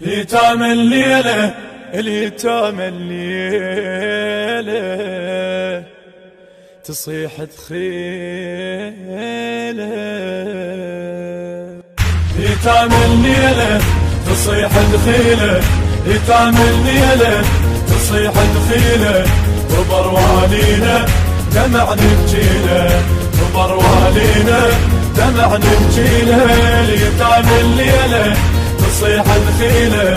ليتام الليلة ليتام الليلة تصيح دخيلة، ليتام الليلة تصيح دخيلة، ليتام الليلة تصيح دخيلة، وبروالينا دمع نبجيله، وبروالينا دمع نبجيله، ليتام الليلة تصيح دخيلة،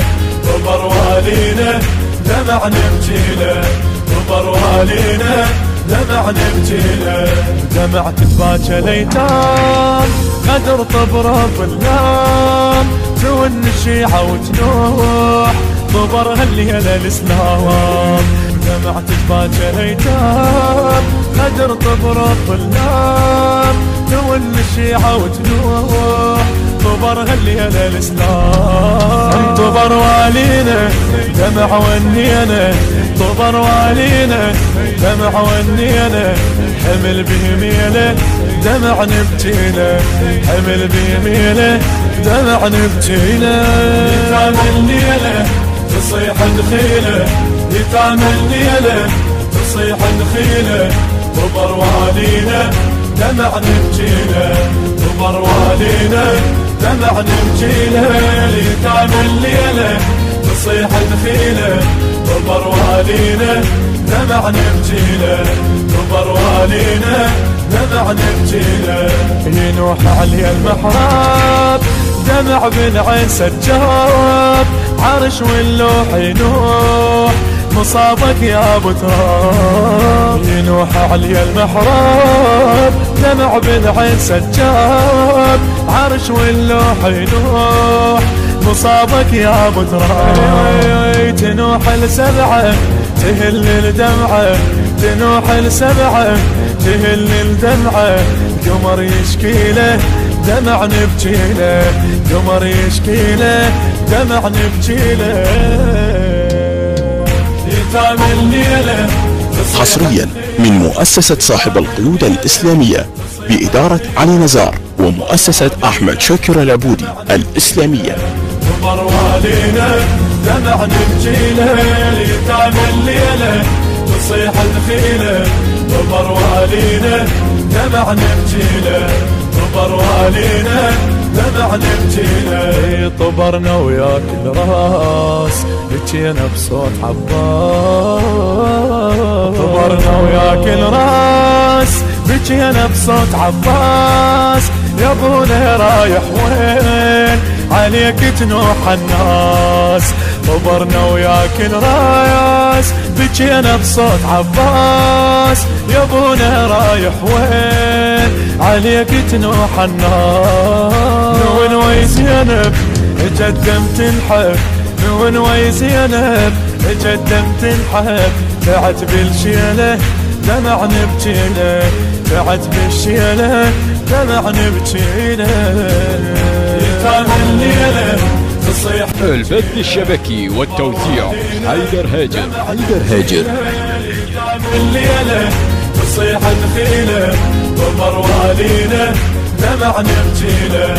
وبروالينا دمع نبجيله، وبروالينا دمع نبجيله، دمع تباكى ليتام قدر طبره بالنام، تون الشيعة وتنوح طبر هالليلة الاسلام، دمع تباكى ليتام قدر طبره بالنام، تون الشيعة وتنوح طبر هالليلة الاسلام، انطبر والينا دمع ونينا، طبر والينا دمع ونينا، حمل بيميله دمع نبجيله، حمل بيميله دمع نبجيله، ليتام الليلة تصيح دخيلة، ليتام الليلة تصيح دخيلة، طبر والينا دمع نبجيله، طبر والينا دمع نبجيله، ليتام الليلة تصيح دخيلة، طبر والينا دمع نبجيله، طبر والينا دمع نبجيله، ينوح علي المحراب دمع بالعين سجاب، عرش واللوح ينوح مصابك يا ابو تراب، ينوح علي المحراب دمع بالعين سجاب، عرش واللوح ينوح مصابك يا ابو تراب، تنوح السبعة تهل الدمعة، تنوح السبعة تهل الدمعة، قمر يشكيله دمع نبجيله، قمر يشكيله دمع نبجيله، ليتام الليلة حصريا من مؤسسة صاحب القيود الإسلامية بإدارة علي نزار ومؤسسة أحمد شاكر العبودي الإسلامية. وبروالينا دمع نبجيله، ليتام الليلة تصيح دخيلة، وبروالينا دمع نبجيله، وبروالينا دمع نبجيله، طبرنا وياك الراس بكينا بصوت عباس، طبرنا وياك الراس بكينا بصوت عباس، يا ابونا رايح وين عليك تنوح الناس، طبرنا وياك الراس بكينا بصوت عباس، يا ابونا رايح وين عليك تنوح الناس، نون وي زينب جدم تنحب، نون وي زينب جدم تنحب، بعت بالشيله دمع نبجيله، بعت بالشيله دمع نبجيله، ليتام الليلة تصيح البث الشبكي والتوزيع حيدر هاجر، حيدر هاجر، ليتام الليلة تصيح دخيلة، وبروالينا دمع نبجيله،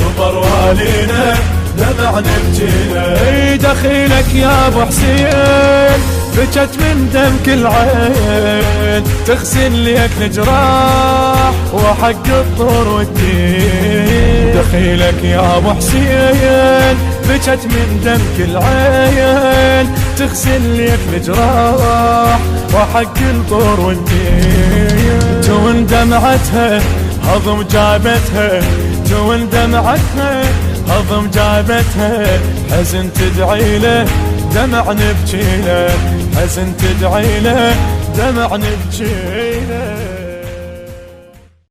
وبروالينا دمع نبجيله، دخيلك يا ابو حسين بجت من دمك العين، تغسل ليك الجراح وحق الطور والدين، دخيلك يا ابو حسين بجت من دمك العين، تغسل ليك الجراح وحق الطور والدين، تون دمعتها هضم جابتها، تون دمعتها هضم جابتها، حزن تدعي له دمع نبجيله، حزن تدعي له دمع نبجيله.